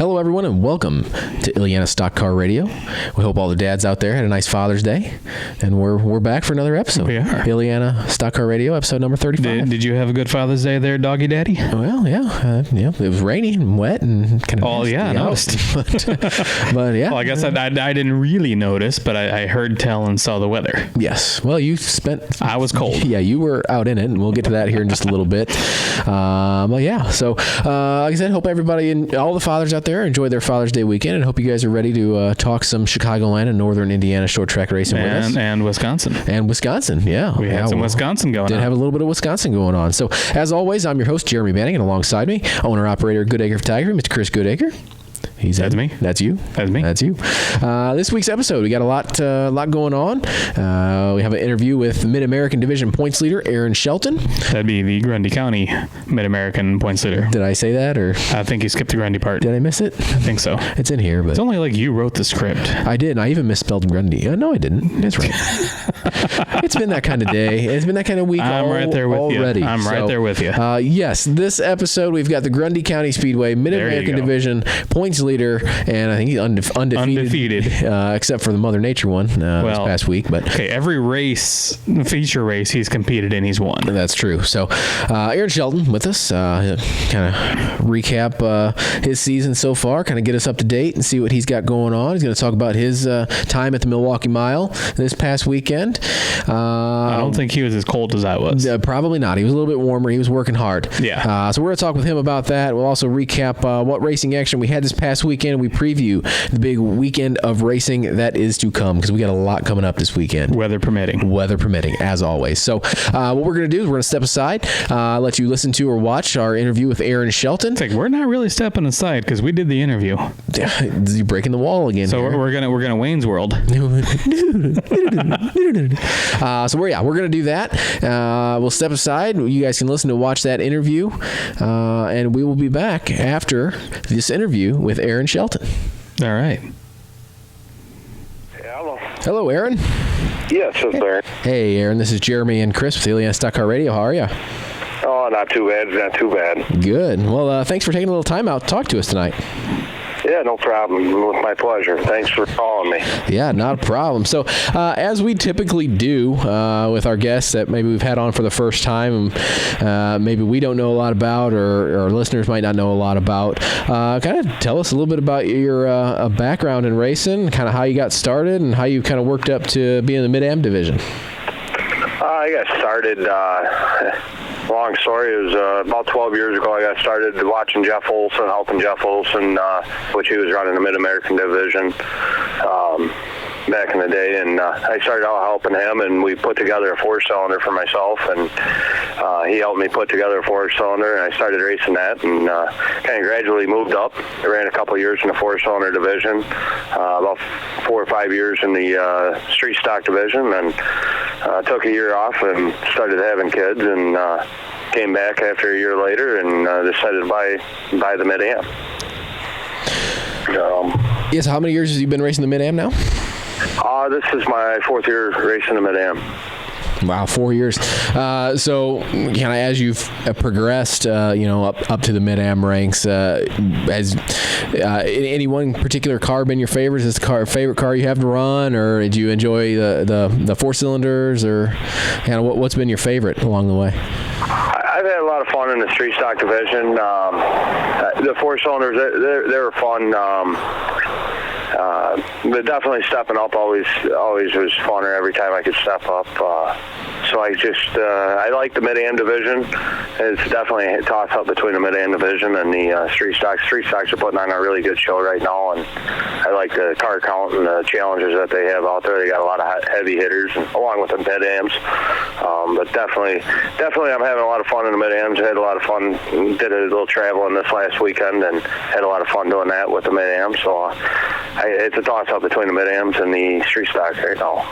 Hello, everyone, and welcome to Illiana Stock Car Radio. We hope all the dads out there had a nice Father's Day, and we're back for another episode. We are. Illiana Stock Car Radio, episode number 35. Did you have a good Father's Day there, doggy daddy? Well, yeah, it was rainy and wet and kind of. Oh, yeah, I noticed. but yeah. Well, I guess I didn't really notice, but I heard tell and saw the weather. Yes. Well, you spent. I was cold. Yeah, you were out in it, and we'll get to that here in just a little bit. But yeah, so like I said, hope everybody and all the fathers out there enjoyed their Father's Day weekend, and hope you guys are ready to talk some Chicagoland and Northern Indiana short track racing with us. And Wisconsin. And Wisconsin, yeah. We had some Wisconsin going on. Did have a little bit of Wisconsin going on. So, as always, I'm your host, Jeremy Banning, and alongside me, owner-operator Goodacre Photography, Mr. Chris Goodacre. That's me. That's you. That's me. That's you. This week's episode, we got a lot going on. We have an interview with Mid-American Division points leader Aaron Shelton. That'd be the Grundy County Mid-American points leader. Did I say that, or I think you skipped the Grundy part. did I miss it? I think so. It's in here, but It's only like you wrote the script. I did. And I even misspelled Grundy. No, I didn't. That's right. It's been that kind of day. It's been that kind of week. I'm right there with already. you. I'm right there with you. Yes, this episode we've got the Grundy County Speedway Mid-American Division points leader, and I think he's undefeated. Except for the Mother Nature one this past week. But okay, every feature race he's competed in, he's won. That's true. So Aaron Shelton with us, kind of recap his season so far, kind of get us up to date and see what he's got going on. He's going to talk about his time at the Milwaukee Mile this past weekend. I don't think he was as cold as I was. Probably not. He was a little bit warmer. He was working hard. Yeah. So we're going to talk with him about that. We'll also recap what racing action we had this past weekend. We preview the big weekend of racing that is to come, because we got a lot coming up this weekend. Weather permitting, as always. So what we're going to do is we're going to step aside, let you listen to or watch our interview with Aaron Shelton. It's like we're not really stepping aside because we did the interview. You're breaking the wall again. So here. we're gonna Wayne's World. So we're gonna do that. We'll step aside. You guys can listen to watch that interview, and we will be back after this interview with Aaron Shelton. All right. Hello. Hello, Aaron. Yes, it's Aaron. Hey, Aaron. This is Jeremy and Chris with Illiana Stock Car Radio. How are you? Oh, not too bad. Not too bad. Good. Well, thanks for taking a little time out to talk to us tonight. Yeah, no problem. With my pleasure. Thanks for calling me. Yeah, not a problem. So, as we typically do with our guests that maybe we've had on for the first time, maybe we don't know a lot about, or our listeners might not know a lot about, kind of tell us a little bit about your background in racing, kind of how you got started, and how you kind of worked up to be in the Mid-Am division. I got started, long story, it was about 12 years ago I got started watching Jeff Olson, helping Jeff Olson, which he was running the Mid-American division back in the day, and I started out helping him, and we put together a four-cylinder for myself, and he helped me put together a four-cylinder, and I started racing that, and kind of gradually moved up. I ran a couple years in the four-cylinder division, about 4 or 5 years in the street stock division, and took a year off and started having kids, and came back after a year later and decided to buy the Mid-Am. Yes, how many years have you been racing the Mid-Am now? This is my 4th year racing the Mid-Am. Wow, 4 years. So, kind of as you've progressed, up to the Mid-Am ranks, has any one particular car been your favorite? Is this favorite car you have to run, or did you enjoy the four cylinders, or kind of what's been your favorite along the way? I've had a lot of fun in the street stock division. The four cylinders, they were fun. But definitely stepping up always was funner every time I could step up. So I like the Mid-Am division. It's definitely a toss-up between the Mid-Am division and the street stocks. Street stocks are putting on a really good show right now, and I like the car count and the challenges that they have out there. They got a lot of heavy hitters, and along with the Mid-Ams. But definitely, I'm having a lot of fun in the Mid-Ams. I had a lot of fun. Did a little traveling this last weekend, and had a lot of fun doing that with the Mid-Ams. So it's a toss-up between the Mid-Ams and the street stocks right now.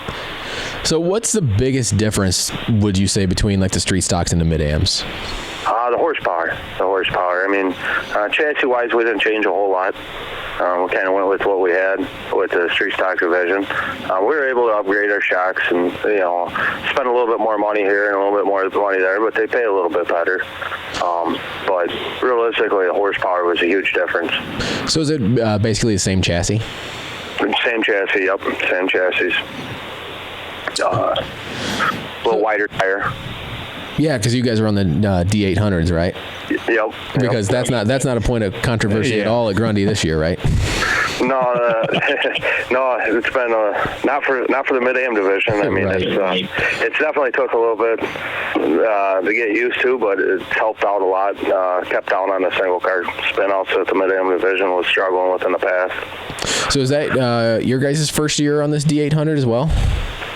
So what's the biggest difference, would you say, between like the street stocks and the Mid-Ams? The horsepower. I mean, chassis-wise, we didn't change a whole lot. We kind of went with what we had with the street stock division. We were able to upgrade our shocks and, spend a little bit more money here and a little bit more money there, but they pay a little bit better. But realistically, the horsepower was a huge difference. So is it basically the same chassis? Same chassis, yep. Same chassis. A little wider tire. Yeah, because you guys are on the D800s, right? Yep. Because that's not a point of controversy at all at Grundy this year, right? No, no, it's been not for the mid-AM division. I mean, right. It's definitely took a little bit to get used to, but it's helped out a lot. Kept down on the single car spin-outs that the mid-AM division was struggling with in the past. So is that your guys' first year on this D800 as well?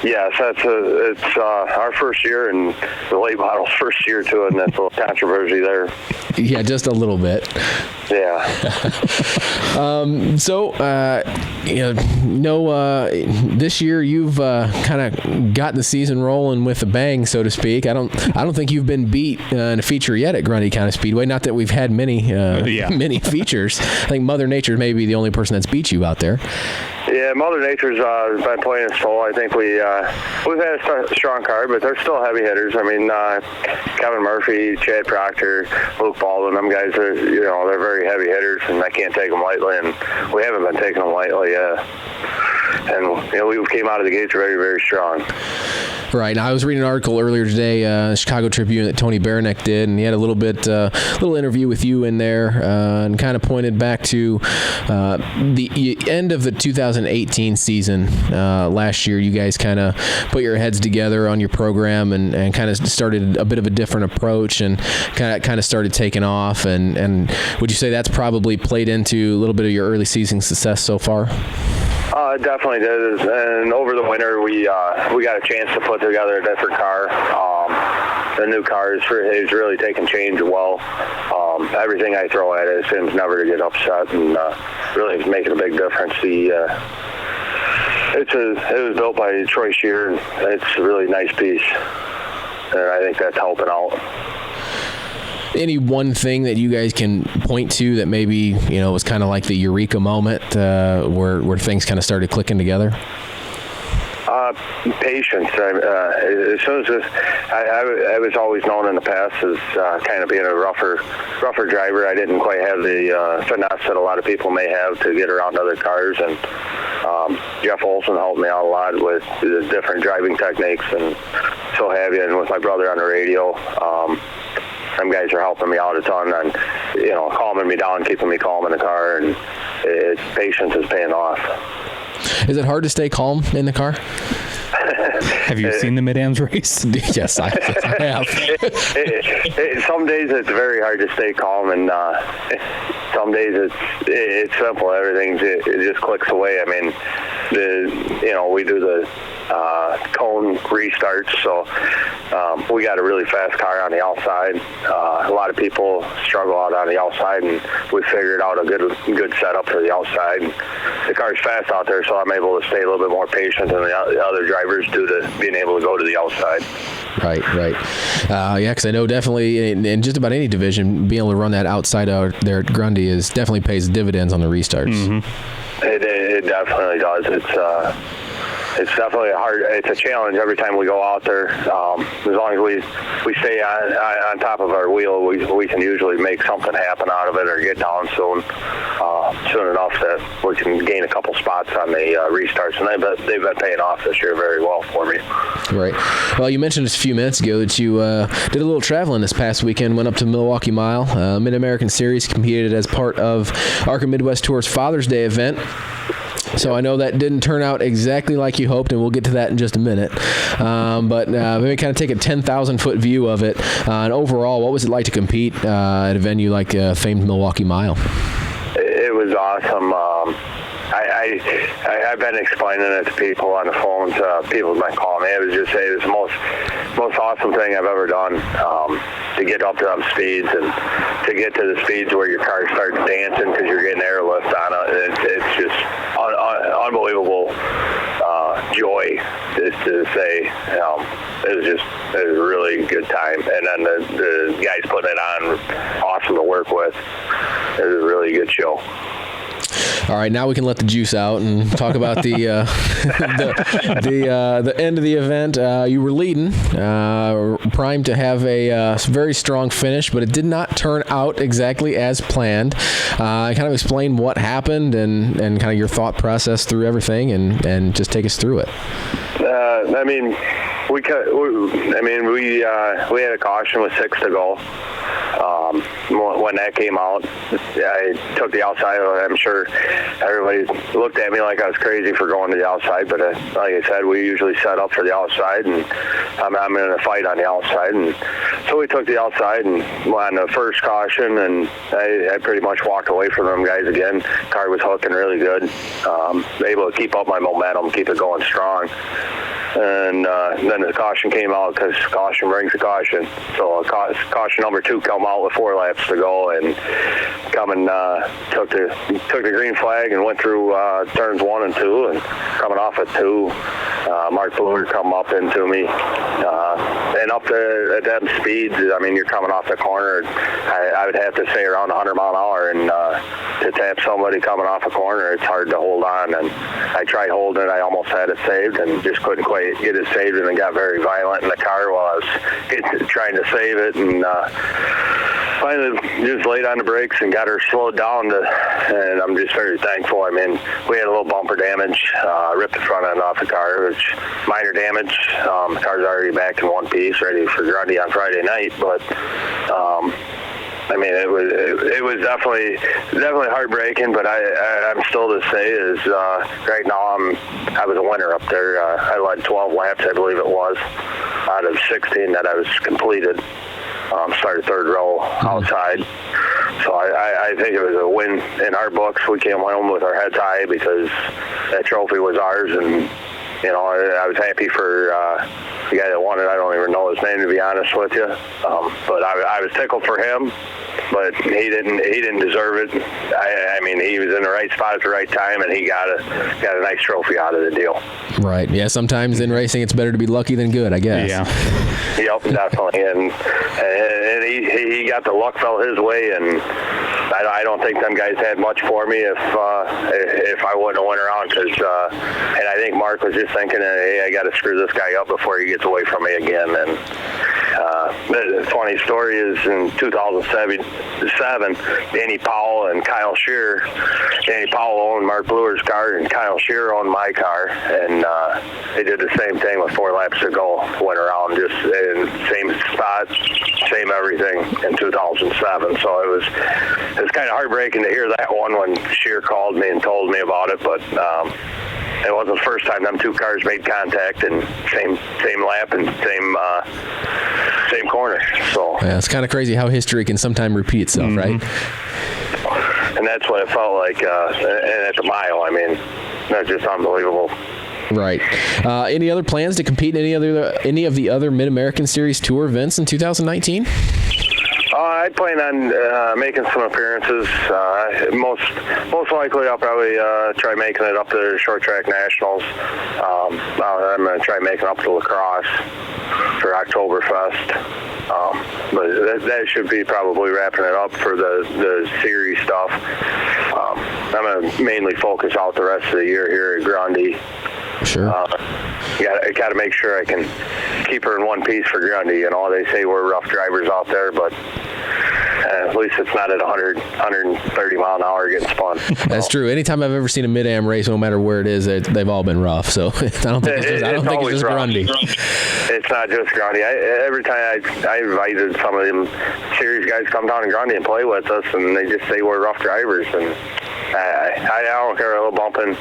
Yes, it's our first year and the late model's first year too, and that's a little controversy there. Yeah, just a little bit. Yeah. This year you've kind of got the season rolling with a bang, so to speak. I don't think you've been beat in a feature yet at Grundy County Speedway. Not that we've had many features. I think Mother Nature may be the only person that's beat you out there. Yeah, Mother Nature's been playing its toll. I think we've had a strong car, but they're still heavy hitters. I mean, Kevin Murphy, Chad Proctor, Luke Baldwin, them guys are, they're very heavy hitters, and I can't take them lightly, and we haven't been taking them lightly. And we came out of the gates very, very strong. Right. Now, I was reading an article earlier today, Chicago Tribune, that Tony Baranek did, and he had a little interview with you in there, and kind of pointed back to the end of the 2018 season last year. You guys kind of put your heads together on your program and kind of started a bit of a different approach and kind of started taking off. And would you say that's probably played into a little bit of your early season success so far? It definitely did, and over the winter we got a chance to put together a different car. The new car is really taking change well. Everything I throw at it seems never to get upset, and really is making a big difference. It was built by Troy Shear, and it's a really nice piece, and I think that's helping out. Any one thing that you guys can point to that maybe was kind of like the eureka moment where things kind of started clicking together? Patience. As soon as I was always known in the past as kind of being a rougher driver. I didn't quite have the finesse that a lot of people may have to get around other cars, and Jeff Olson helped me out a lot with the different driving techniques and so have you, and with my brother on the radio. Them guys are helping me out a ton on, calming me down, keeping me calm in the car, and patience is paying off. Is it hard to stay calm in the car? Have you seen the Mid-Ams race? Yes, I have. Some days it's very hard to stay calm, and some days it's simple. Everything it just clicks away. I mean, we do the cone restarts, so we got a really fast car on the outside. A lot of people struggle out on the outside, and we figured out a good setup for the outside. The car's fast out there, so I'm able to stay a little bit more patient than the other drivers due to being able to go to the outside. Right. Yeah, because I know definitely in just about any division, being able to run that outside out there at Grundy definitely pays dividends on the restarts. Mm-hmm. It definitely does. It's definitely it's a challenge every time we go out there. As long as we stay on top of our wheel, we can usually make something happen out of it or get down soon enough that we can gain a couple spots on the restarts. And they've been paying off this year very well for me. Right. Well, you mentioned just a few minutes ago that you did a little traveling this past weekend, went up to Milwaukee Mile, Mid-American Series, competed as part of ARCA Midwest Tour's Father's Day event. So I know that didn't turn out exactly like you hoped, and we'll get to that in just a minute. But maybe kind of take a 10,000-foot view of it. And overall, what was it like to compete at a venue like famed Milwaukee Mile? It was awesome. I've been explaining it to people on the phone. People have been calling me. It was the most awesome thing I've ever done. To get up to them speeds and to get to the speeds where your car starts dancing because you're getting airlift on it. It's just unbelievable joy to say. It was a really good time. And then the guys putting it on, awesome to work with. It was a really good show. All right, now we can let the juice out and talk about the end of the event. You were leading, primed to have a very strong finish, but it did not turn out exactly as planned. Kind of explain what happened and kind of your thought process through everything, and just take us through it. We had a caution with 6 to go. When that came out, I took the outside. I'm sure everybody looked at me like I was crazy for going to the outside, but like I said, we usually set up for the outside, and I'm in a fight on the outside, and so we took the outside and went on the first caution, and I pretty much walked away from them guys again. Car was hooking really good, able to keep up my momentum, keep it going strong. And then the caution came out, because caution brings a caution. So caution number 2 come out with 4 laps to go, and coming took the green flag and went through turns 1 and 2, and coming off at 2, Mark Brewer come up into me, and up at them speeds. I mean, you're coming off the corner. I would have to say around 100 mile an hour, and to tap somebody coming off a corner, it's hard to hold on. And I tried holding it. I almost had it saved, and just couldn't quite get it saved, and it got very violent in the car while I was trying to save it, and finally just laid on the brakes and got her slowed down, and I'm just very thankful. I mean, we had a little bumper damage, ripped the front end off the car, which minor damage. The car's already back in one piece, ready for Grundy on Friday night, but I mean, it was definitely heartbreaking, but I'm still to say is right now I was a winner up there. I led 12 laps, I believe it was, out of 16 that I was completed. Started 3rd row outside. So I think it was a win in our books. We came home with our heads high because that trophy was ours, and I was happy for the guy that won it. I don't even know his name, to be honest with you. But I was tickled for him, but he didn't deserve it. I mean, he was in the right spot at the right time, and he got a nice trophy out of the deal. Right. Yeah. Sometimes in racing, it's better to be lucky than good, I guess. Yeah. Yep, definitely. And he got the luck fell his way, and I don't think them guys had much for me if I wouldn't have went around, because and I think Mark was just thinking, hey, I got to screw this guy up before he gets away from me again. And the funny story is in 2007, Danny Powell and Kyle Shearer. Danny Powell owned Mark Brewer's car, and Kyle Shearer owned my car, and they did the same thing with 4 laps to go. Went around just in same spot, same everything in 2007. So it was kind of heartbreaking to hear that one when Shearer called me and told me about it, but it wasn't the first time them 2 cars made contact, and same lap and same corner. So yeah, it's kind of crazy how history can sometimes repeat itself, right? And that's what it felt like at the mile. I mean, that's just unbelievable. Right. Any other plans to compete in any of the other Mid-American Series Tour events in 2019? I plan on making some appearances. Most likely, I'll probably try making it up to Short Track Nationals. I'm going to try making it up to Lacrosse for Oktoberfest. But that should be probably wrapping it up for the series stuff. I'm going to mainly focus out the rest of the year here at Grundy. Sure. Got to make sure I can keep her in one piece for Grundy. They say we're rough drivers out there, but at least it's not at 100, 130 mile an hour getting spun. That's true. Anytime I've ever seen a Mid-Am race, no matter where it is, they've all been rough. So I don't think it's just Grundy. It's not just Grundy. Every time I invited some of them series guys come down to Grundy and play with us, and they just say we're rough drivers. And I don't care. A little bumping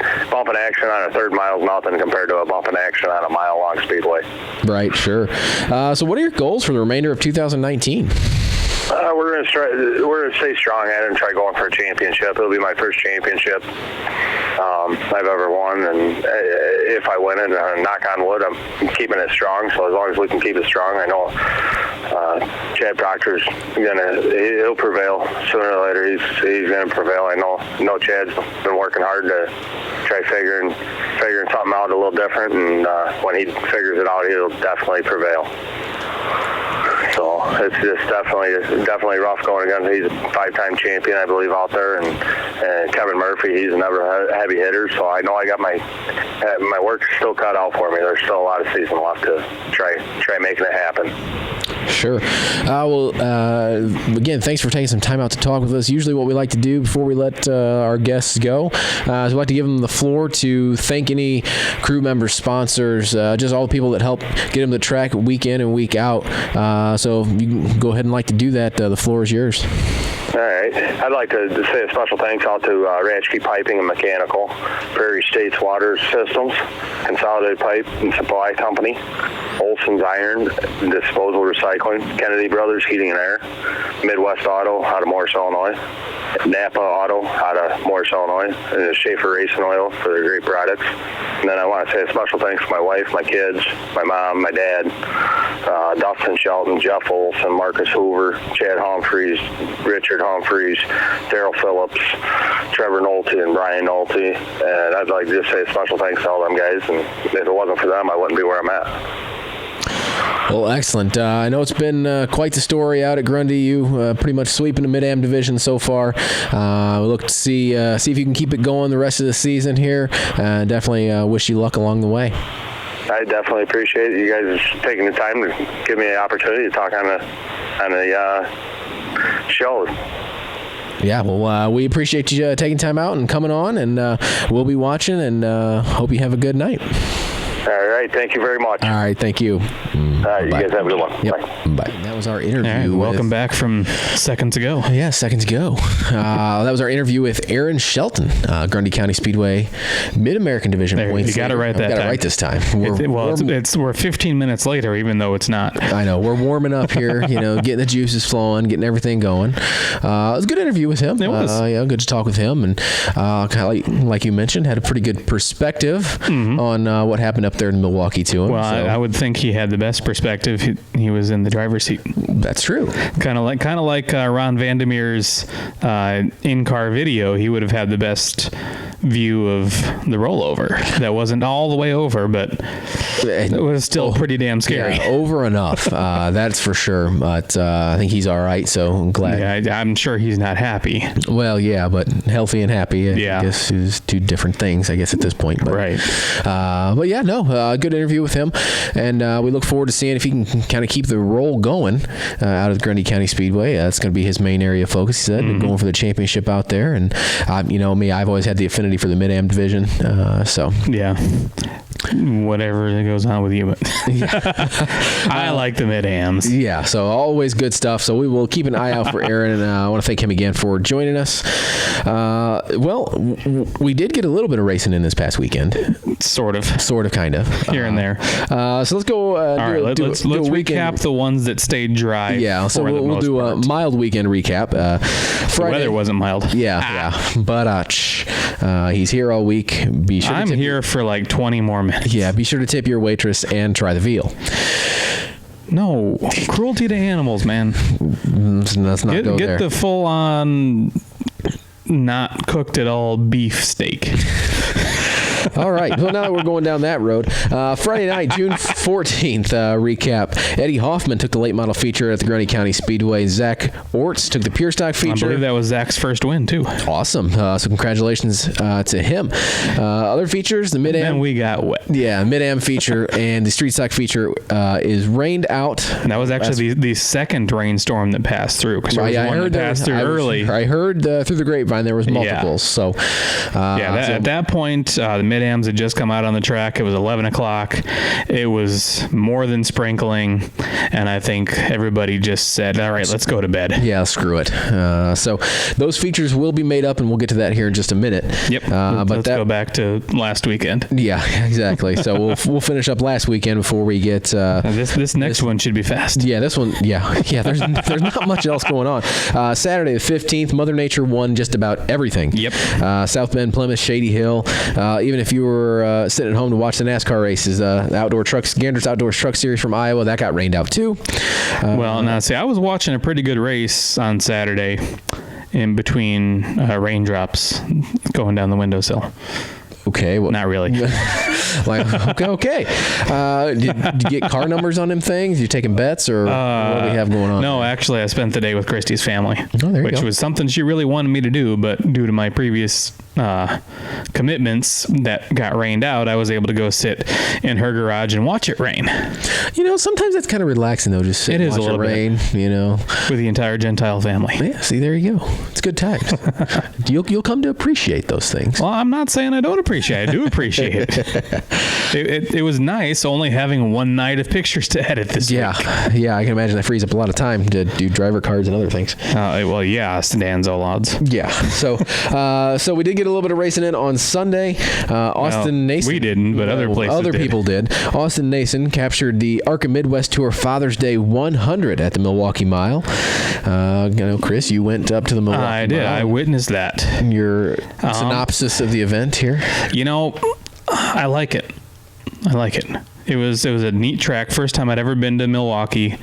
action on a 3rd mile is nothing compared to a bumping action on a mile-long speedway. Right, sure. So what are your goals for the remainder of 2019? We're gonna stay strong at it and try going for a championship. It'll be my first championship I've ever won, and if I win it, knock on wood, I'm keeping it strong. So as long as we can keep it strong, I know Chad Proctor's he'll prevail sooner or later. He's gonna prevail. I know Chad's been working hard to try figuring something out a little different, and when he figures it out, he'll definitely prevail. So it's just definitely rough going against. He's a 5-time champion, I believe, out there, and Kevin Murphy, he's another heavy hitter. So I know I got my work still cut out for me. There's still a lot of season left to try making it happen. Sure. Again, thanks for taking some time out to talk with us. Usually what we like to do before we let our guests go is we like to give them the floor to thank any crew members, sponsors, just all the people that help get them to the track week in and week out. So you can go ahead and like to do that. The floor is yours. All right. I'd like to say a special thanks out to Ratchkey Piping and Mechanical, Prairie States Water Systems, Consolidated Pipe and Supply Company, Olson's Iron Disposal Recycling, Kennedy Brothers Heating and Air, Midwest Auto out of Morris, Illinois, Napa Auto out of Morris, Illinois, and Schaefer Racing Oil for their great products. And then I want to say a special thanks to my wife, my kids, my mom, my dad, Dustin Shelton, Jeff Olson, Marcus Hoover, Chad Humphreys, Richard Humphreys, Daryl Phillips, Trevor Nolte, and Brian Nolte. And I'd like to just say a special thanks to all them guys. And if it wasn't for them, I wouldn't be where I'm at. Well, excellent. I know it's been quite the story out at Grundy. You pretty much sweeping the Mid-Am division so far. We look to see if you can keep it going the rest of the season here. Definitely wish you luck along the way. I definitely appreciate you guys taking the time to give me the opportunity to talk on the show. Yeah, well, we appreciate you taking time out and coming on, and we'll be watching, and hope you have a good night. All right, thank you very much. All right, thank you. All right, you guys have a good one. Yep. Bye. Bye. That was our interview. All right, welcome back from seconds ago. Yeah, seconds ago. That was our interview with Aaron Shelton, Grundy County Speedway Mid-American Division There, points. you got it right that time. Got it right this time. We're 15 minutes later, even though it's not. I know. We're warming up here, getting the juices flowing, getting everything going. It was a good interview with him. It was. Good to talk with him. And kind of like you mentioned, had a pretty good perspective on what happened up there in Milwaukee to him. Well, I would think he had the best perspective. He was in the driver's seat. That's true. Kind of like Ron Vandermeer's in-car video. He would have had the best view of the rollover. That wasn't all the way over, but it was still pretty damn scary. Yeah, over enough. That's for sure. But I think he's all right, so I'm glad. Yeah, I'm sure he's not happy. Well, yeah, but healthy and happy, I guess, is two different things, I guess, at this point. But, right. But yeah, no, good interview with him, and we look forward to seeing if he can kind of keep the roll going out of Grundy County Speedway. That's going to be his main area of focus, he said, going for the championship out there. And, me, I've always had the affinity for the Mid-Am division, so. Yeah. Whatever goes on with you, but I like the Mid-Ams. Yeah, so always good stuff. So we will keep an eye out for Aaron, and I want to thank him again for joining us. We did get a little bit of racing in this past weekend. Sort of, kind of. Here and there. So let's go. Let's recap the ones that stayed dry. Yeah, so we'll do a mild weekend recap. Friday, the weather wasn't mild. Yeah. But he's here all week. Be sure. I'm here for like 20 more minutes. Yeah, be sure to tip your waitress and try the veal. No, cruelty to animals, man. Let's not go there. Get the full-on, not cooked at all beef steak. All right. Well, now that we're going down that road, Friday night, June 14th, recap. Eddie Hoffman took the late model feature at the Grundy County Speedway. Zach Orts took the pure stock feature. I believe that was Zach's first win, too. Awesome. So congratulations to him. Other features, the Mid-Am. And we got wet. Yeah, Mid-Am feature and the street stock feature is rained out. And that was actually the second rainstorm that passed through. Because I heard that passed through early. I heard through the grapevine there was multiples. Yeah. So, at that point, the Mid-Ams had just come out on the track. It was 11 o'clock. It was more than sprinkling, and I think everybody just said, all right, let's go to bed. Yeah, screw it. So those features will be made up, and we'll get to that here in just a minute. Yep. Let's go back to last weekend. Yeah, exactly. So we'll finish up last weekend before we get... this next one should be fast. Yeah, this one, yeah. There's not much else going on. Saturday the 15th, Mother Nature won just about everything. Yep. South Bend, Plymouth, Shady Hill. Even if you were sitting at home to watch the NASCAR races, Gander's Outdoors Truck Series from Iowa, that got rained out too. I was watching a pretty good race on Saturday in between raindrops going down the windowsill. Okay. Well, not really. Like, okay. Did you get car numbers on them things? You taking bets or what do we have going on? No, actually, I spent the day with Christy's family, which go. was something she really wanted me to do, but due to my previous commitments that got rained out, I was able to go sit in her garage and watch it rain. Sometimes that's kind of relaxing though. Just sit and watch it rain. With the entire Gentile family. Yeah. See, there you go. It's good times. You'll come to appreciate those things. Well, I'm not saying I don't appreciate it. I do appreciate it. It was nice only having one night of pictures to edit this week. Yeah, I can imagine that frees up a lot of time to do driver cards and other things. Well, yeah, Dan Zolod's. Yeah, so we did get a little bit of racing in on Sunday. Austin Nason. We didn't, but other people did. Austin Nason captured the ARCA Midwest Tour Father's Day 100 at the Milwaukee Mile. Chris, you went up to the Milwaukee Mile. I did. I witnessed that. Your synopsis of the event here? I like it. It was a neat track. First time I'd ever been to Milwaukee.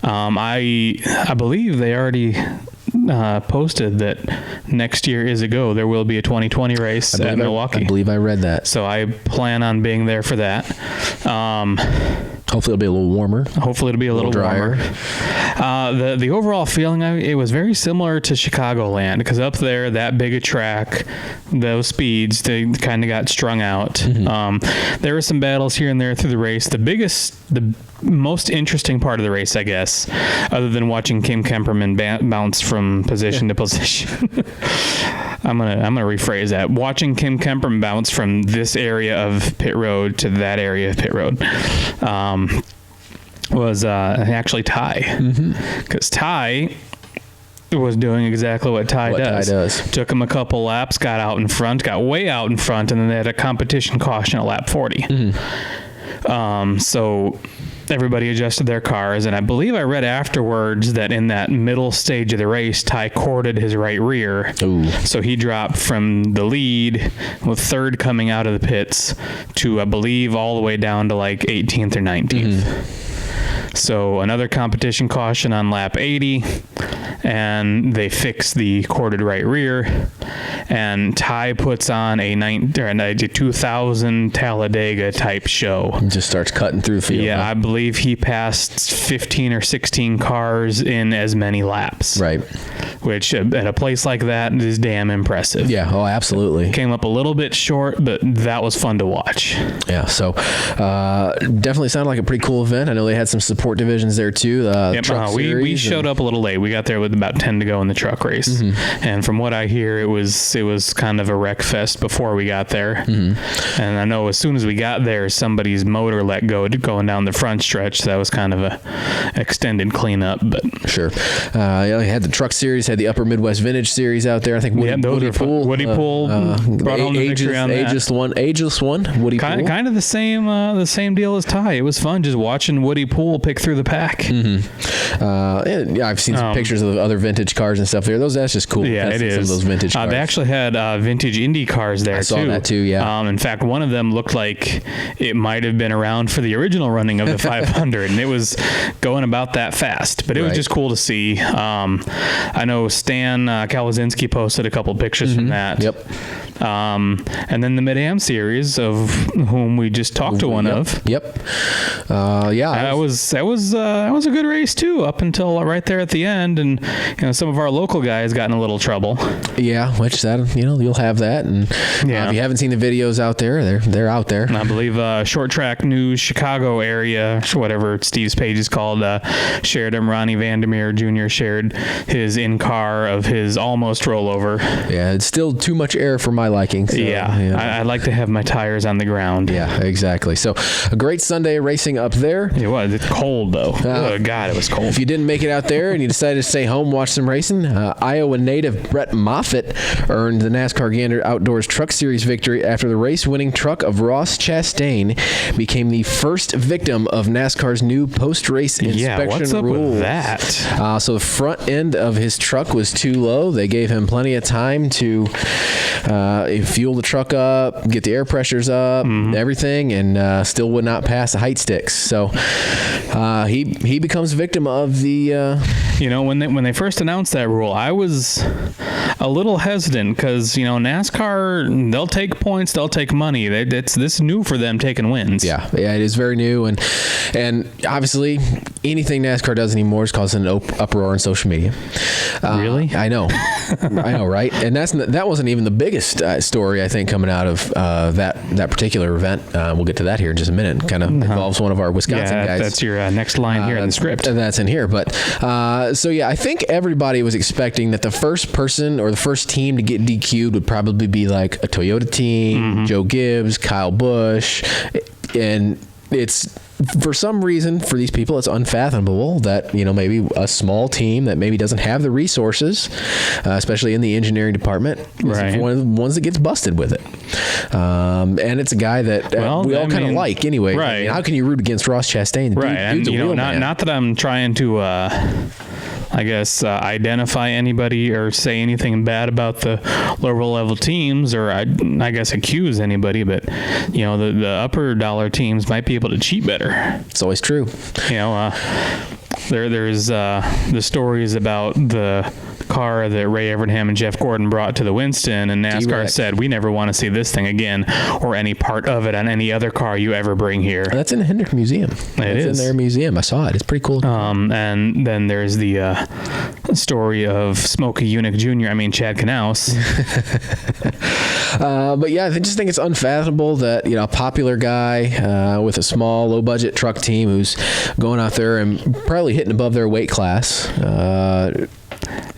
I believe they already posted that next year is a go. There will be a 2020 race at Milwaukee. I believe I read that. So I plan on being there for that. Hopefully it'll be a little warmer. Hopefully it'll be a little drier. The overall feeling, it was very similar to Chicagoland, because up there, that big a track, those speeds, they kind of got strung out. Mm-hmm. There were some battles here and there through the race. The most interesting part of the race, I guess, other than watching Kim Kemperman bounce from position to position. I'm gonna rephrase that. Watching Kim Kemperman bounce from this area of pit road to that area of pit road was actually Ty, because Ty was doing exactly what Ty does. Took him a couple laps, got way out in front, and then they had a competition caution at lap 40. Mm-hmm. So everybody adjusted their cars, and I believe I read afterwards that in that middle stage of the race, Ty corded his right rear. Ooh. So he dropped from the lead with third coming out of the pits to, I believe, all the way down to like 18th or 19th. Mm-hmm. So another competition caution on lap 80, and they fix the corded right rear, and Ty puts on a 2000 Talladega type show. He just starts cutting through the field. Yeah, I believe he passed 15 or 16 cars in as many laps. Right. Which at a place like that is damn impressive. Yeah, absolutely. Came up a little bit short, but that was fun to watch. Yeah, so definitely sounded like a pretty cool event. I know they had some support divisions there too. We showed up a little late. We got there with about 10 to go in the truck race. Mm-hmm. And from what I hear, it was kind of a wreck fest before we got there. Mm-hmm. And I know as soon as we got there, somebody's motor let go going down the front stretch. So that was kind of a extended cleanup. But sure. They had the truck series, had the Upper Midwest Vintage Series out there. I think Woody Pool brought home the victory on that. Ageless one. Woody Pool. Kind of the same deal as Ty. It was fun just watching Woody Pool pick through the pack. Mm-hmm. I've seen some pictures of other vintage cars and stuff there. That's just cool. Yeah, it is. Some of those vintage cars. They actually had vintage Indy cars there, too. I saw that, too, yeah. In fact, one of them looked like it might have been around for the original running of the 500, and it was going about that fast. But it was just cool to see. I know Stan Kalazinski posted a couple pictures from that. Yep. And then the Mid-Am series, of whom we just talked to one of. Yep. That was a good race too, up until right there at the end, and some of our local guys got in a little trouble. Yeah, which you'll have that, and if you haven't seen the videos out there, they're out there. And I believe Short Track News Chicago area, whatever Steve's page is called, shared him. Ronnie Vandermeer Jr. shared his in-car of his almost rollover. Yeah, it's still too much air for my liking. So, I like to have my tires on the ground. Yeah, exactly. So a great Sunday racing up there. It was. It's cold though. Oh God, it was cold. If you didn't make it out there and you decided to stay home, watch some racing, Iowa native Brett Moffitt earned the NASCAR Gander Outdoors Truck Series victory after the race-winning truck of Ross Chastain became the first victim of NASCAR's new post-race inspection what's up rules. With that? So the front end of his truck was too low. They gave him plenty of time to fuel the truck up, get the air pressures up, everything, and still would not pass the height sticks. So he becomes victim of the. When they first announced that rule, I was a little hesitant because NASCAR, they'll take points, they'll take money. This is new for them, taking wins. Yeah, it is very new, and obviously anything NASCAR does anymore is causing an uproar on social media. Really? I know, right? And that wasn't even the biggest story, I think, coming out of that particular event. We'll get to that here in just a minute. Kind of involves one of our Wisconsin guys. That's your next line here in the script. That's in here, but so yeah, I think everybody was expecting that the first person or the first team to get DQ'd would probably be like a Toyota team, Joe Gibbs, Kyle Busch, and it's for some reason for these people it's unfathomable that maybe a small team that maybe doesn't have the resources, especially in the engineering department, is one of the ones that gets busted with it. And it's a guy that we all kind of like anyway. Right. I mean, how can you root against Ross Chastain? Dude's a real man. Not that I'm trying to identify anybody or say anything bad about the lower level teams, or I guess accuse anybody, but the upper dollar teams might be able to cheat better. It's always true. There's the stories about the car that Ray Evernham and Jeff Gordon brought to the Winston, and NASCAR T-Rex. said, we never want to see this thing again or any part of it on any other car you ever bring here. That's in the Hendrick Museum. It's in their museum. I saw it. It's pretty cool. And then there's the story of Smokey Yunick Jr., Chad Knaus. But yeah, I just think it's unfathomable that a popular guy with a small, low-budget truck team who's going out there and probably hitting above their weight class.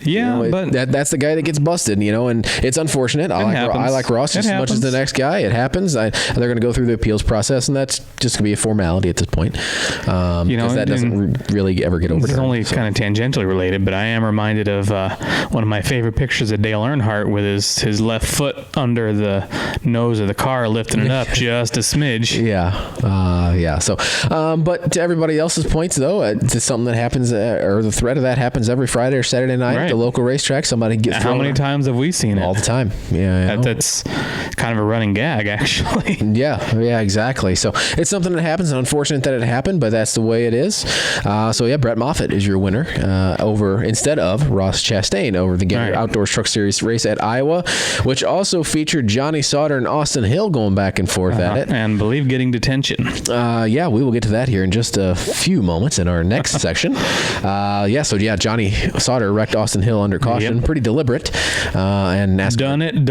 But that's the guy that gets busted, and it's unfortunate. I like Ross just as much as the next guy. It happens. They're going to go through the appeals process, and that's just going to be a formality at this point. Because that doesn't really ever get overturned. It's only kind of tangentially related, but I am reminded of one of my favorite pictures of Dale Earnhardt with his left foot under the nose of the car, lifting it up just a smidge. Yeah. So, but to everybody else's points, though, it's something that happens, or the threat of that happens every Friday or Saturday night at the local racetrack. Somebody gets thrown. How many times have we seen it? All the time. Yeah. That's kind of a running gag, actually. Yeah, exactly. So it's something that happens, and unfortunate that it happened, but that's the way it is. Brett Moffitt is your winner instead of Ross Chastain over the Gator Outdoors Truck Series race at Iowa, which also featured Johnny Sauter and Austin Hill going back and forth at it. And believe getting detention. We will get to that here in just a few moments in our next section. Johnny Sauter wrecked Austin Hill under caution. Yep. Pretty deliberate. And NASCAR done it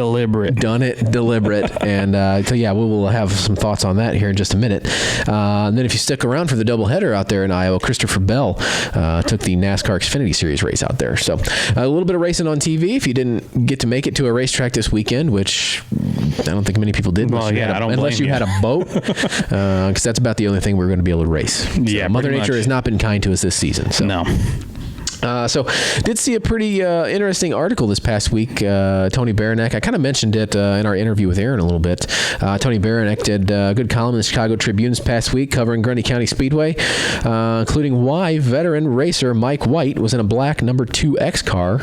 deliberate. And we will have some thoughts on that here in just a minute. And then if you stick around for the doubleheader out there in Iowa, Christopher Bell took the NASCAR Xfinity Series race out there. So a little bit of racing on TV if you didn't get to make it to a racetrack this weekend, which I don't think many people did. Unless you had a boat, because that's about the only thing we're going to be able to race. So Mother Nature has not been kind to us this season. So. No. Did see a pretty interesting article this past week. Tony Baranek, I kind of mentioned it in our interview with Aaron a little bit. Tony Baranek did a good column in the Chicago Tribune this past week covering Grundy County Speedway, including why veteran racer Mike White was in a black number 2X car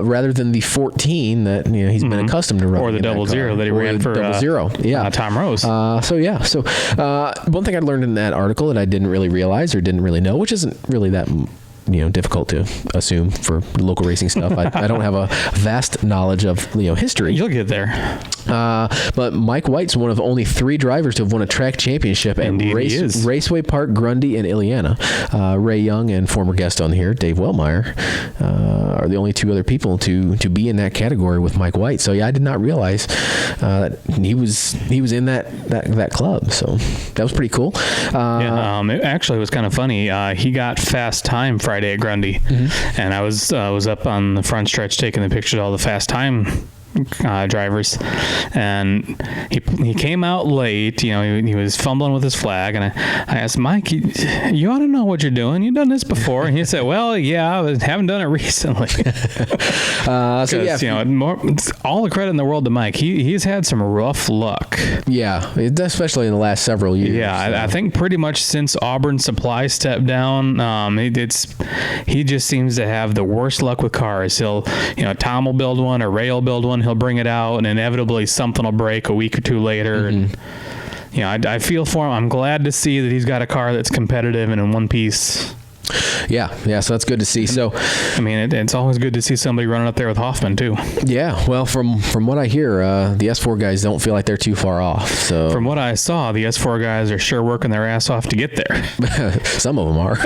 rather than the 14 that he's been accustomed to running. Or the 00 that he ran for Tom Rose. So one thing I learned in that article that I didn't really realize or didn't really know, which isn't really that difficult to assume for local racing stuff. I don't have a vast knowledge of history. You'll get there. But Mike White's one of only 3 drivers to have won a track championship at Raceway Park, Grundy, and Illiana. Ray Young and former guest on here, Dave Wellmeyer, are the only 2 other people to be in that category with Mike White. So I did not realize that he was in that club. So that was pretty cool. It actually was kind of funny. He got fast time Friday at Grundy, and I was up on the front stretch taking the pictures of all the fast time drivers, and he came out late. He was fumbling with his flag, and I asked Mike, you ought to know what you're doing. You've done this before. And he said, well, yeah, I haven't done it recently. All the credit in the world to Mike. He's had some rough luck. Yeah, especially in the last several years. Yeah, I think pretty much since Auburn Supply stepped down, he just seems to have the worst luck with cars. Tom will build one, or Ray will build one. he'll bring it out, and inevitably something will break a week or two later. And I feel for him. I'm glad to see that he's got a car that's competitive and in one piece. Yeah, so that's good to see. So, I mean, it's always good to see somebody running up there with Hoffman too. Yeah, well, from what I hear, the S4 guys don't feel like they're too far off. So, from what I saw, the S4 guys are sure working their ass off to get there. Some of them are.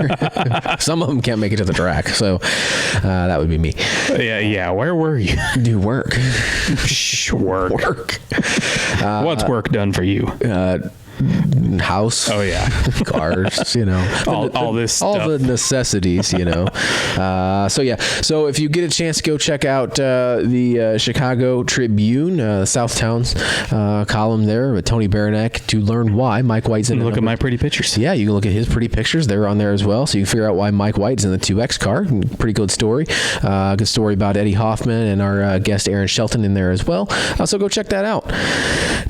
Some of them can't make it to the track. So, that would be me. Yeah. Where were you? Do work. Work. What's work done for you? House. Oh yeah. Cars, all this stuff. All the necessities, so if you get a chance to go check out the Chicago Tribune, Southtowns column there with Tony Baranek to learn why Mike White's in Look at my pretty pictures. Yeah, you can look at his pretty pictures. They're on there as well, so you can figure out why Mike White's in the 2X car. Pretty good story. Good story about Eddie Hoffman and our guest Aaron Shelton in there as well. So go check that out.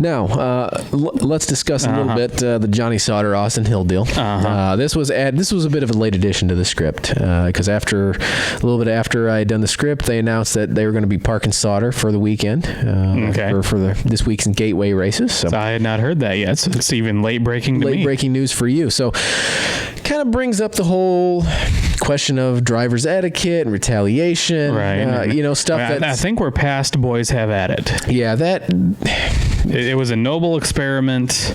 Now, let's discuss a little bit the Johnny Sauter Austin Hill deal. This was a bit of a late addition to the script because a little bit after I had done the script, they announced that they were going to be parking Sauter for the weekend for this week's Gateway races. So I had not heard that yet. So it's even late breaking news for you. So kind of brings up the whole question of driver's etiquette and retaliation, right? Stuff that I think we're past boys have at it. Yeah, it was a noble experiment,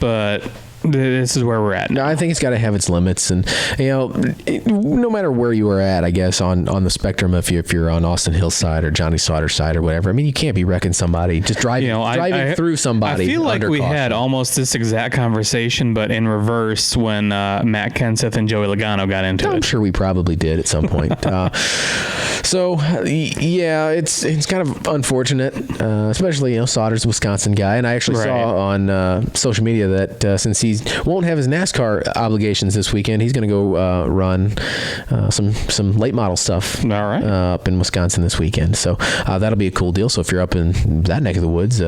but this is where we're at now. No, I think it's got to have its limits, and no matter where you are at, I guess on the spectrum, if you're on Austin Hill's side or Johnny Sauter's side or whatever, I mean, you can't be wrecking somebody, just driving through somebody. I feel like we caution. had almost this exact conversation, but in reverse when Matt Kenseth and Joey Logano got into it. I'm sure we probably did at some point. So yeah, it's kind of unfortunate, especially Sauter's a Wisconsin guy, and I actually saw on social media that since he won't have his NASCAR obligations this weekend, he's going to go run some late model stuff up in Wisconsin this weekend. So that'll be a cool deal. So if you're up in that neck of the woods,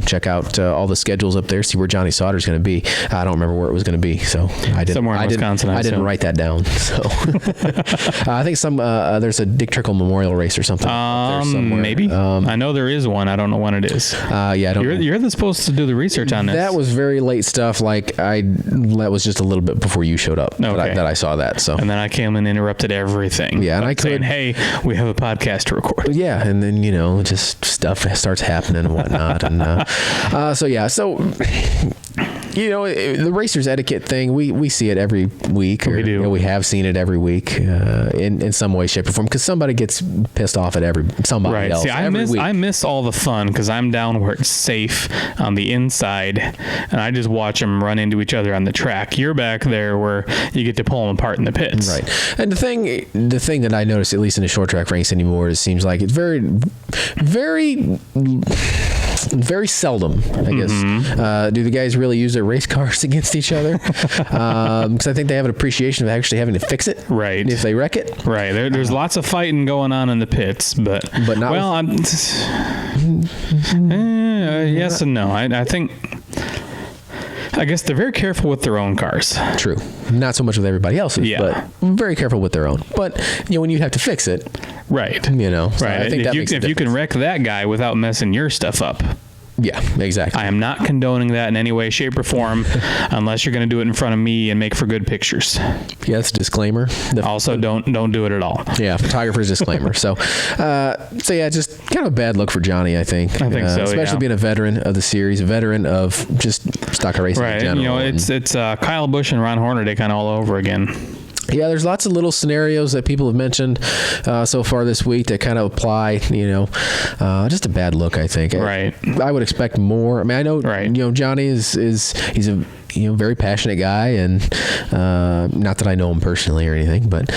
check out all the schedules up there, see where Johnny Sauter's going to be. I don't remember where it was going to be, so I didn't write that down. So I think there's a Dick Trickle Memorial race or something up there somewhere. Maybe. I know there is one. I don't know when it is. You're supposed to do the research on this. That was very late stuff. That was just a little bit before you showed up that I saw that. So and then I came and interrupted everything. Yeah, and I saying, hey, we have a podcast to record. Yeah, and then just stuff starts happening and whatnot, and the racers etiquette thing, we see it every week. We do. We have seen it every week in some way, shape, or form, because somebody gets pissed off at somebody else. See, I miss all the fun because I'm down where it's safe on the inside, and I just watch them run into each other on the track. You're back there where you get to pull them apart in the pits. Right. And the thing that I notice, at least in a short track race anymore, it seems like it's very, very, very seldom, I guess, do the guys really use their race cars against each other, because I think they have an appreciation of actually having to fix it, right, if they wreck it. Right. There's lots of fighting going on in the pits, but not. Well, yes and no. I guess they're very careful with their own cars. True. Not so much with everybody else's, but very careful with their own. But when you have to fix it, right? So right. I think if you can wreck that guy without messing your stuff up. Yeah, exactly. I am not condoning that in any way, shape, or form, unless you're going to do it in front of me and make for good pictures. Yes, disclaimer. Also, don't do it at all. Yeah, photographer's disclaimer. So yeah, just kind of a bad look for Johnny, I think. I think so, especially being a veteran of the series, a veteran of just stock car racing in general. It's Kyle Busch and Ron Hornaday kind of all over again. Yeah, there's lots of little scenarios that people have mentioned so far this week that kind of apply, just a bad look, I think. Right. I would expect more. I mean, I know, Johnny he's a very passionate guy, and not that I know him personally or anything, but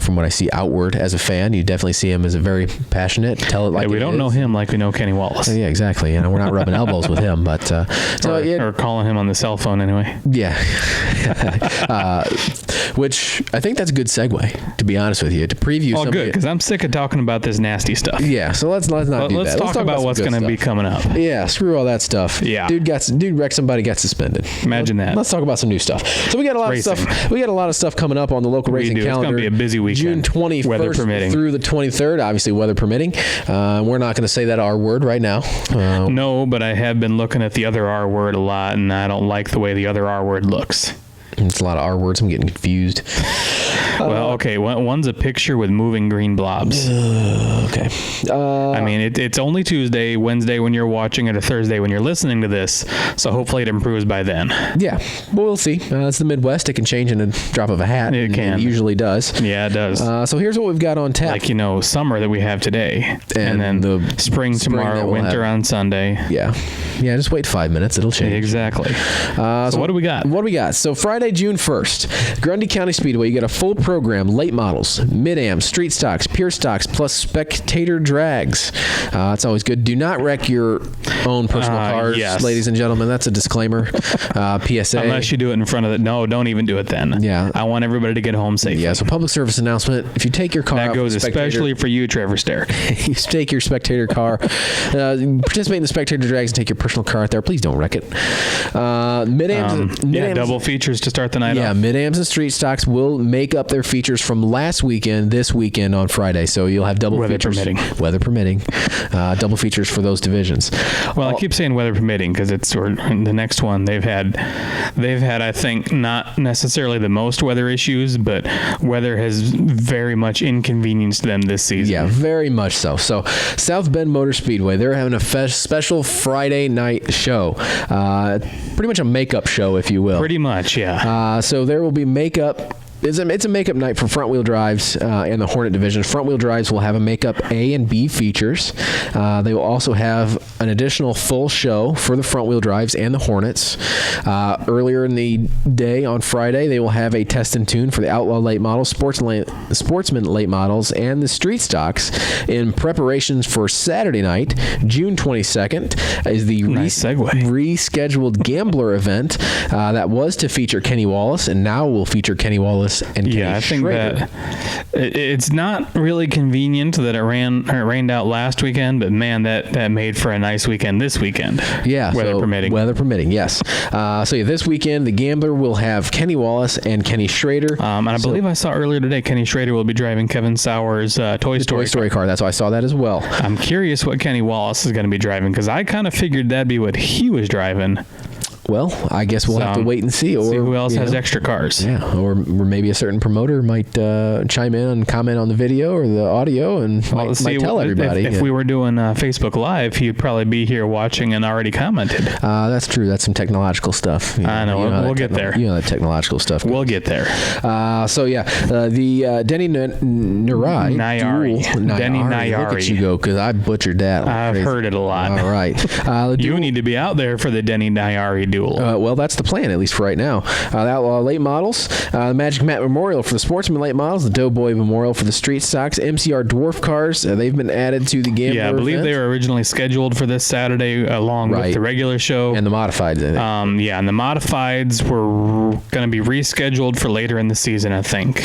from what I see outward as a fan, you definitely see him as a very passionate. We don't know him like we know Kenny Wallace. Yeah, exactly. We're not rubbing elbows with him, but or calling him on the cell phone anyway. Yeah. Which I think that's a good segue, to be honest with you, to preview. Oh, good, because I'm sick of talking about this nasty stuff. Yeah, so let's not do that. Let's talk about what's going to be coming up. Yeah, screw all that stuff. Yeah. Dude wrecked somebody, got suspended. Imagine that. Let's talk about some new stuff. So we got a lot of stuff. We got a lot of stuff coming up on the local racing calendar. It's going to be a busy weekend. June 21st through the 23rd, obviously weather permitting. We're not going to say that R word right now. No, but I have been looking at the other R word a lot, and I don't like the way the other R word looks. It's a lot of R words. I'm getting confused. Well, okay. One's a picture with moving green blobs. Okay. I mean, it's only Tuesday, Wednesday when you're watching it, or Thursday when you're listening to this. So hopefully it improves by then. Yeah. Well, we'll see. It's the Midwest. It can change in a drop of a hat. It can. It usually does. Yeah, it does. So here's what we've got on tap. Like, summer that we have today. And then the spring tomorrow, winter on Sunday. Yeah. Yeah, just wait 5 minutes. It'll change. Exactly. So what do we got? What do we got? So Friday, June 1st, Grundy County Speedway, you get a full program, late models, mid-ams, street stocks, pure stocks, plus spectator drags. It's always good. Do not wreck your own personal cars, ladies and gentlemen. That's a disclaimer. PSA. Unless you do it in front of the... No, don't even do it then. Yeah. I want everybody to get home safely. Yeah, so public service announcement. If you take your car that goes especially for you, Trevor Sterrick. You take your spectator car, participate in the spectator drags and take your personal car out there. Please don't wreck it. Mid-ams, double features to start the night off. Yeah, mid-ams and street stocks will make up their features from last weekend, this weekend on Friday. So you'll have double features. Weather permitting. Double features for those divisions. Well, I keep saying weather permitting because it's the next one. They've had, I think, not necessarily the most weather issues, but weather has very much inconvenienced them this season. Yeah, very much so. So South Bend Motor Speedway, they're having a special Friday night show. Pretty much a makeup show, if you will. Pretty much, yeah. So there will be makeup. It's a makeup night for front-wheel drives and the Hornet division. Front-wheel drives will have a makeup A and B features. They will also have an additional full show for the front-wheel drives and the Hornets. Earlier in the day on Friday, they will have a test and tune for the Outlaw late models, Sportsman late models, and the street stocks in preparations for Saturday night, June 22nd, is the rescheduled Gambler event that was to feature Kenny Wallace and now will feature Kenny Wallace and Kenny I think Schrader. that it's not really convenient that it rained out last weekend, but man, that made for a nice weekend this weekend. Yeah, weather permitting. Weather permitting, yes. This weekend the Gambler will have Kenny Wallace and Kenny Schrader. And I believe I saw earlier today Kenny Schrader will be driving Kevin Sauer's Toy Story car. That's why I saw that as well. I'm curious what Kenny Wallace is going to be driving because I kind of figured that'd be what he was driving. Well, I guess we'll have to wait and see. Or see who else has extra cars. Yeah, or maybe a certain promoter might chime in and comment on the video or the audio and might tell everybody. If we were doing Facebook Live, he'd probably be here watching and already commented. That's true. That's some technological stuff. I know. We'll get there. You know that technological stuff. We'll get there. The Denny Nayari. Denny Nayari. Look at you go, because I butchered that. I've heard it a lot. All right. You need to be out there for the Denny Nayari duel. Well, that's the plan, at least for right now. The Outlaw late models, the Magic Matt Memorial for the Sportsman late models, the Doughboy Memorial for the street stocks, MCR dwarf cars. They've been added to the Gambler I believe event. They were originally scheduled for this Saturday along with the regular show. And the modifieds, I think. And the modifieds were going to be rescheduled for later in the season, I think.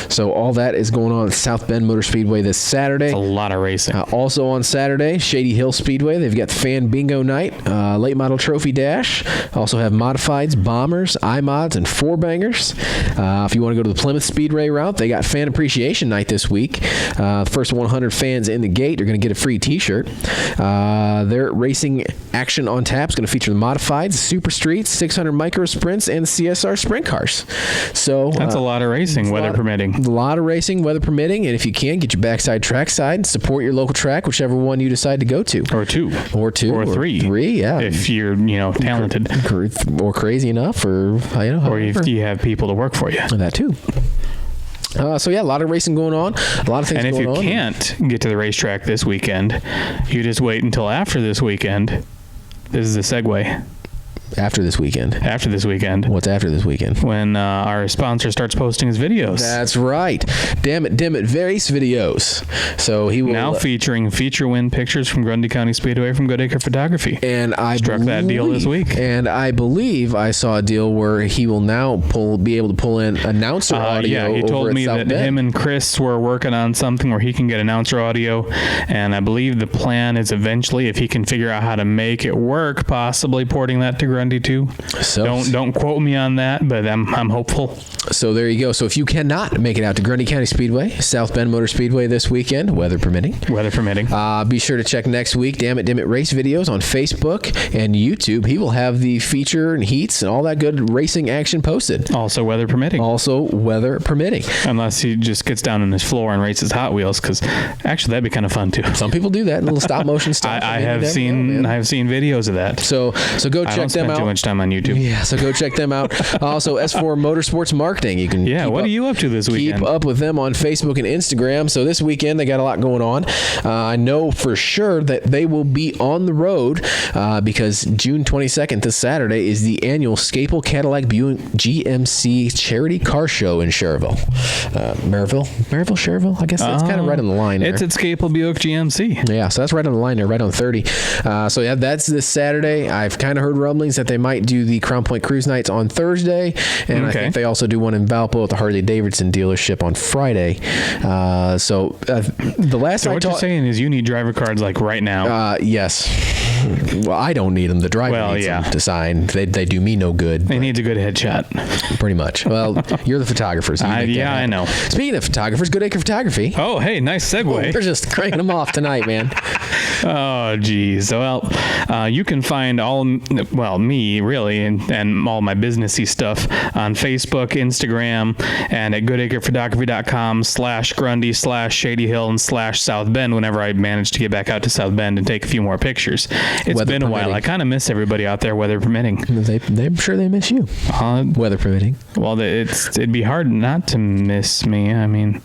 So all that is going on at South Bend Motor Speedway this Saturday. It's a lot of racing. Also on Saturday, Shady Hill Speedway, they've got the Fan Bingo Night, late model trophy dash. Also have modifieds, bombers, iMods, and four bangers. If you want to go to the Plymouth Speedway route, they got Fan Appreciation Night this week. The first 100 fans in the gate are going to get a free T-shirt. Their racing action on tap is going to feature the modifieds, super streets, 600 micro sprints, and CSR sprint cars. So that's a lot of racing, weather permitting. A lot of racing, weather permitting, and if you can, get your backside trackside, support your local track, whichever one you decide to go to. Or two. Or three, yeah. If you're, talented. Or crazy enough, or or if you have people to work for you. That too. A lot of racing going on, a lot of things going on. And if you can't get to the racetrack this weekend, you just wait until after this weekend. This is a segue. After this weekend. What's after this weekend? When our sponsor starts posting his videos. That's right. Damn it, Various Videos. So he will now featuring feature win pictures from Grundy County Speedway from Goodacre Photography. And I struck that deal this week. And I believe I saw a deal where he will now be able to pull in announcer audio. Yeah, he told me that him and Chris were working on something where he can get announcer audio, and I believe the plan is eventually, if he can figure out how to make it work, possibly porting that to Grundy. Grundy too. So Don't quote me on that, but I'm hopeful. So there you go. So if you cannot make it out to Grundy County Speedway, South Bend Motor Speedway this weekend, weather permitting. Be sure to check next week Damn It race videos on Facebook and YouTube. He will have the feature and heats and all that good racing action posted. Also weather permitting. Unless he just gets down on his floor and races Hot Wheels, because actually that'd be kind of fun too. Some people do that, a little stop motion stuff. I have seen videos of that. So go check them out. I don't spend too much time on YouTube. Yeah, so go check them out. Also, S4 Motorsports Marketing. You can what are you up to this weekend? Keep up with them on Facebook and Instagram. So this weekend they got a lot going on. I know for sure that they will be on the road because June 22nd, this Saturday, is the annual Scapel Cadillac Buick GMC Charity Car Show in Cherville. Cherville? I guess that's kind of right on the line there. It's at Scapel Buick GMC. Yeah, so that's right on the line there, right on 30. So yeah, that's this Saturday. I've kind of heard rumblings that they might do the Crown Point Cruise Nights on Thursday, and I think they also do one in Valpo at the Harley-Davidson dealership on Friday. The last what you're saying is you need driver cards like right now. Yes. Well, I don't need them. The driver needs them to sign. They do me no good. They need a good headshot. Pretty much. Well, you're the photographer. So I know. Speaking of photographers, Good Acre Photography. Oh, hey, nice segue. We're just cranking them off tonight, man. Oh, geez. Well, you can find me really, and all my businessy stuff on Facebook, Instagram, and at goodacrephotography.com/Grundy/Shady Hill and /South Bend whenever I manage to get back out to South Bend and take a few more pictures. It's been a while. I kind of miss everybody out there, weather permitting. I'm sure they miss you. Weather permitting. Well, it'd be hard not to miss me. I mean,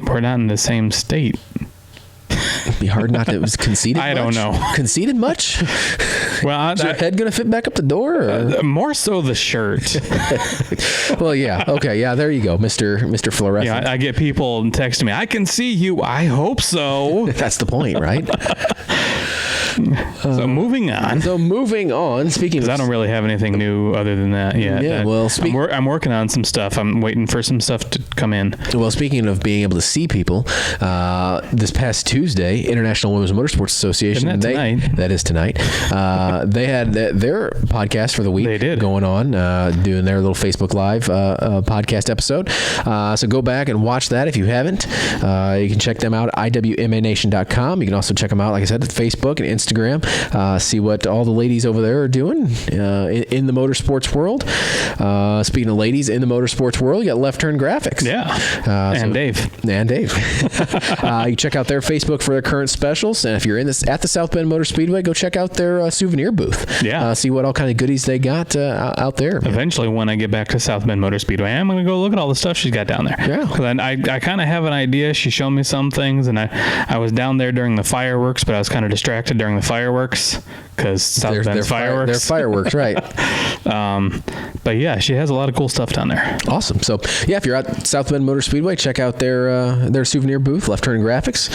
we're not in the same state. It'd be hard not to. It was conceited. I don't know. Conceited much? Well, is your head gonna fit back up the door? More so the shirt. Well, yeah. Okay. Yeah. There you go, Mr. Fluorescent. Yeah, I get people texting me. I can see you. I hope so. That's the point, right? So moving on. Speaking of, I don't really have anything new other than that yet. Yeah. Well, I'm working on some stuff. I'm waiting for some stuff to come in. Well, speaking of being able to see people, this past Tuesday, International Women's Motorsports Association. Isn't that tonight? That is tonight. They had their podcast for the week. They did. Going on, doing their little Facebook Live podcast episode. So go back and watch that if you haven't. You can check them out at iwmanation.com. You can also check them out, like I said, at Facebook and Instagram. See what all the ladies over there are doing in the motorsports world. Speaking of ladies in the motorsports world, you got Left Turn Graphics. Yeah. Dave. You check out their Facebook for their current specials, and if you're at the South Bend Motor Speedway, go check out their souvenir booth. Yeah. See what all kind of goodies they got out there. Eventually, when I get back to South Bend Motor Speedway, I'm going to go look at all the stuff she's got down there. Yeah. Because I kind of have an idea. She showed me some things, and I was down there during the fireworks, but I was kind of distracted during the fireworks because South Bend's fireworks. They're fireworks, right. But yeah, she has a lot of cool stuff down there. Awesome. So yeah, if you're at South Bend Motor Speedway, check out their souvenir booth, Left Turn Graphics.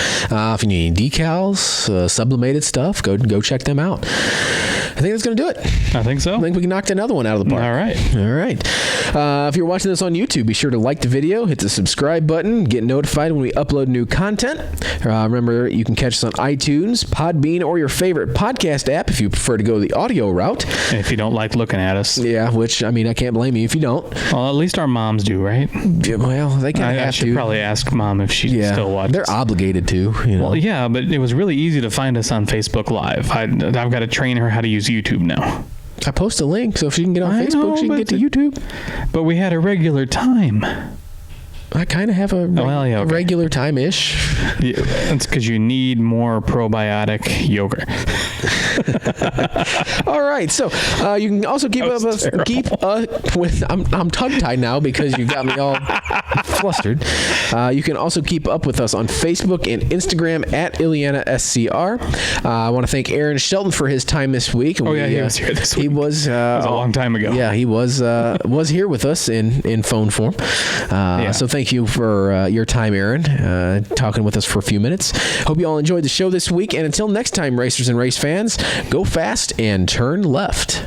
If you need any decals, sublimated stuff, go check them out. I think that's going to do it. I think so. I think we can knock another one out of the park. All right. If you're watching this on YouTube, be sure to like the video, hit the subscribe button, get notified when we upload new content. Remember, you can catch us on iTunes, Podbean, or your favorite podcast app if you prefer to go the audio route. And if you don't like looking at us. Yeah, which, I mean, I can't blame you if you don't. Well, at least our moms do, right? Yeah, well, they kind of have to. I should probably ask Mom if she still watches. They're obligated to. Well, yeah, but it was really easy to find us on Facebook Live. I've got to train her how to use YouTube now. I post a link, so if she can get on Facebook, she can get to YouTube. But we had a regular time. I kind of have a regular time-ish. Yeah, that's because you need more probiotic yogurt. All right, so you can also keep up with. I'm tongue-tied now because you got me all flustered. You can also keep up with us on Facebook and Instagram at Illiana SCR. I want to thank Aaron Shelton for his time this week. He was here this week. He was. It was a long time ago. Yeah, he was here with us in phone form. So thank you for your time, Aaron, talking with us for a few minutes. Hope you all enjoyed the show this week, and until next time, racers and race fans, go fast and turn left.